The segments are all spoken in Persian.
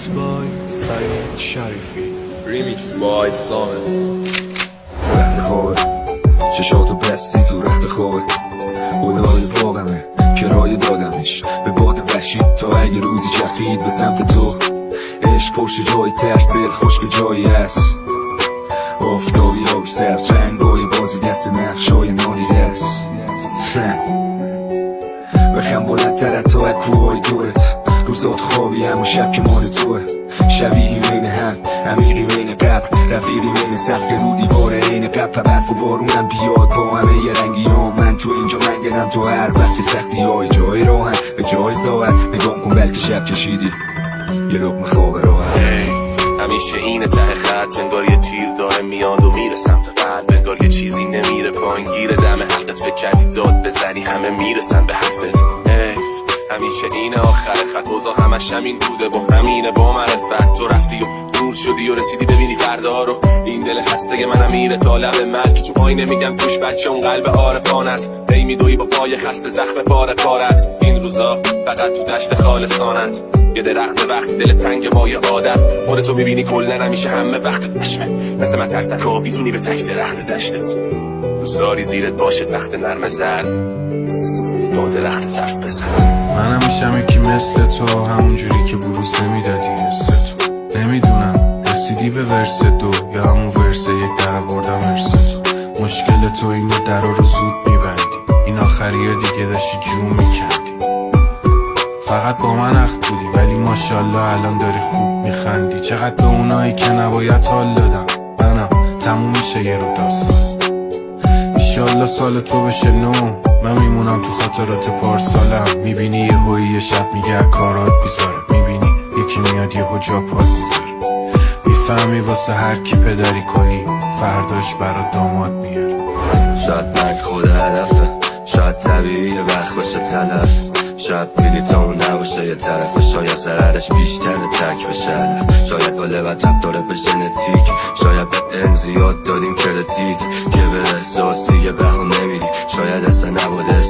Remix by Saeed Sharifi. Remix by Samet. رخت خوابه چشاتو بستی تو رخت خوابه اولای واقعمه کرایه دادمش به باد وحشی تا اگه روزی چرخید به سمت تو عشق پشت جای ترس دل خشک جایی هست آفتابی آبی سبز رنگای بازی دست نقشای نادیده است بخم بلندتر تا از کوهای دورت روزات خوابی هم و شب که مال توه شبیهی بین هم عمیقی بین قبر رفیقی بین سقف رو دیوار عین قبر برف و بارونم بیاد با همه یه رنگی هم من تو اینجا منگنم تو هر وقت سختی های جای راهن به جای ساعت نگام کن بلکه شب چشیدی یه لقمه خواب راحت همیشه اینه ته خط انگار یه تیر داره میاد و میره سمت قلب انگار یه چیزی نمیره پایین گیره دم حلقت فکر کردی داد بزنی همه میرسن به حرفت همیشه اینه آخر خط اوضاع همش همین بوده با همینه با معرفت تو رفتی و دور شدی و رسیدی ببینی فردا رو این دل خسته منم میره تا لب مرگ تو آینه میگم توش بچه اون قلب عارفانت هی میدوی با پای خسته زخم پاره پارت این روزا فقط تو دشت خالصانت یه درخت وقتی دل تنگ با یه عادت خودتو میبینی کلن همیشه همه وقت نشمه مثل من ترسک آویزونی به تک درخت دشتت دوست داری زیرت باشه وقت نرم زر با درخت صف بزن منم میشم یکی مثل تو همون جوری که بروز نمیدادی حس تو نمیدونم رسیدی به ورس دو یا همون ورس یک در آوردم ورس تو مشکل تو اینو درا رو زود میبندی این آخریه دیگه داشتی جون میکردی فقط با من اخت بودی ولی ماشالله الان داری خوب میخندی چقدر به اونایی که نباید حال دادم منم تموم میشه یه رو داستان ایشالله سال تو بشه نو من میمونم تو خاطرات پارسالم میبینی یه هوی یه شب میگه کارات بیزاره میبینی یکی میاد یه جا پاد میذاره میفهمی واسه هر کی پدری کنی فرداش برا داماد میاره شاید مرگ خود هدفه شاید طبیعی وقت باشه تلف شاید بلیط اون نباشه یه طرفه شاید ضررش بیشتر ترک بشه شاید با لبت رب داره به ژنتیک شاید به علم زیاد دادیم کردیت که به احساسی یه بهونه نمیدی شاید اصلا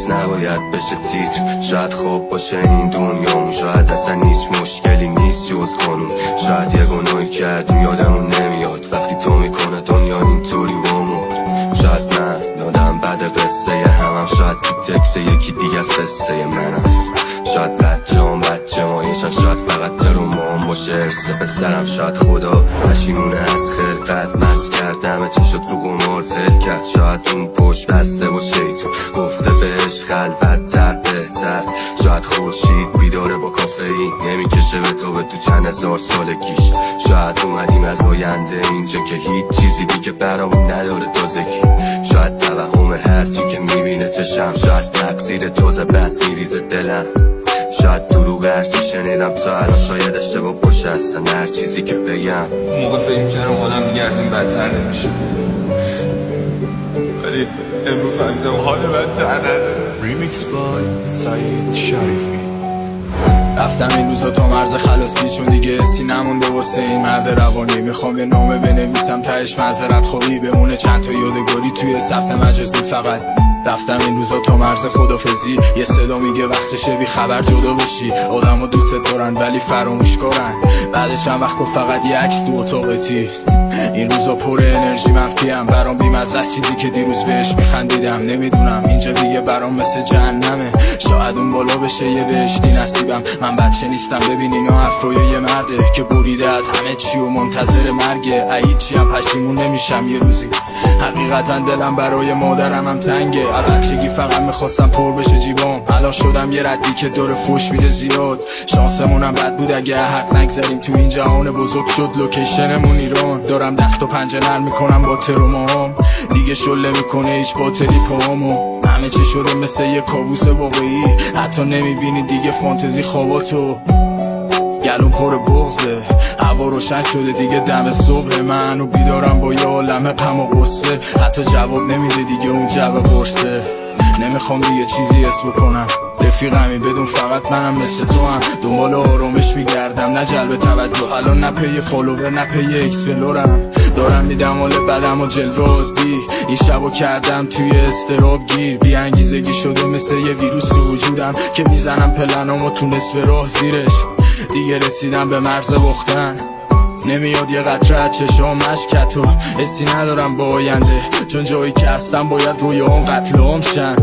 نباید بشه تیتر شاید خوب باشه این دنیامون شاید اصلا هیچ مشکلی نیست جز قانون شاید یه گناهی کردیم یادمون نمیاد وقتی تو میکنه دنیا اینطوری بامون شاید من یادم بعد قصه همم شاید تو تکس یکی دیگه از قصه منم شاید بچه مایشن شاید فقط تروما هم باشه ارسه به سرم شاید خدا پشیمونه از خلقت مست کرد همه چی شد تو گمار فل کرد شاید اون پشت بسته با شیطون گفته بهش خلوت تر بهتر شاید خورشید بیداره با کافئین نمیکشه به تو چند هزار سال کیش شاید اومدیم از آینده اینجا که هیچ چیزی دیگه برامون نداره تازگی شاید توهم هرچی که میبینه چشم شاید تقصیر جزء بس میریزه دلم شاید دروغ هرچی شنیدم تا الان شاید اشتباه باشه اصلا هر چیزی که بگم موقع فکر میکردم حالم دیگه از این بدتر نمیشه ولی امروز فهمیدم حال بدتر نداره. Remix by Saeed Sharifi. رفتم این روزا تا مرز خلاصی چون دیگه حسی نمونده واسه این مرد روانی میخوام یه نامه بنویسم تهش معذرت خوبی بمونه چند تا یادگاری توی صفحه مجازی فقط رفتم این روزا تا مرز خدافزی یه صدا میگه وقتشه بی خبر جدا بشی آدمو دوست دارن ولی فراموش کارن بعد چند وقت گفت فقط یه عکس تو اتاقتی این روزا پر انرژی منفیم برام بیمزه چیزی که دیروز بهش میخندیدم نمیدونم اینجا دیگه برام مثل جهنمه شاید اون بالا بشه یه بهشتی نصیبم من بچه نیستم ببین اینا حرفای یه مرده که بریده از همه چی و منتظر مرگه هیچی هم پشیمون نمیشم یه روزی حقیقتا دلم برای مادرم هم تنگه بچگی فقط میخواستم پر بشه جیبام الان شدم یه ردی که داره فوش میده زیاد شانسمونم بد بود اگه حق نگذاریم تو این جهان بزرگ شد لوکیشنمون ایران دارم دست و پنجه نرم میکنم با ترومام دیگه شله میکنه هیچ باطلی پامو همه چی شده مثل یه کابوس واقعی حتی نمیبینی دیگه فانتزی خواباتو گلون پر بغضه هوا روشن شده دیگه دم صبح من و بیدارم با یه عالمه غم و غصه حتی جواب نمیده دیگه اون جو قرصه نمیخوام دیگه چیزی حس بکنم رفیقمی بدون فقط منم مثل تو هم دنبال آرامش میگردم نه جلب توجه الان نه پی فالوور نه پی اکسپلورم دارم میدم حال بدم و جلوه عادی این شبو کردم توی استراب گیر بی انگیزگی شده مثل یه ویروس تو وجودم که میزنم پلنامو تو نصف راه زیرش دیگه رسیدم به مرز بختن، نمیاد یه قطره چشم مشکتو استی ندارم با آینده، چون جایی که هستم باید روی اون قتل عام شن.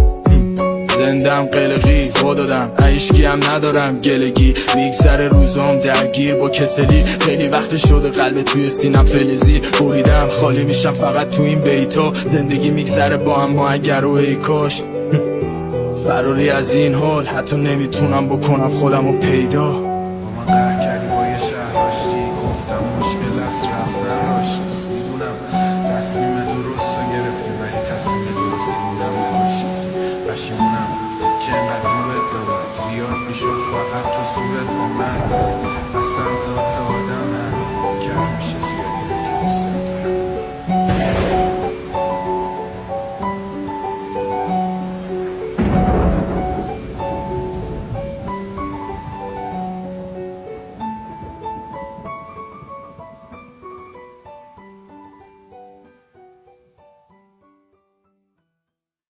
زندم قلقی با دادم عیشکی هم ندارم گلگی، میگذره روزام درگیر با کسلی، خیلی وقت شده قلب توی سینم فلزی، بریدم خالی میشم فقط تو این بیتا، زندگی میگذره با هم ما اگر و ای کاش فراری از این حال حتی نمیتونم بکنم خودمو پیدا. با من قهر کردی با یه شهر آشتی، گفتم مشکل است رفتن راش نیست، میدونم تصمیم درست رو گرفتی ولی تصمیم درستی نبود، پشیمونم که انقدر روبت دادم، زیاد میشد فقط تو صورت با من، اصلا ذات آدم همین که همیشه زیادی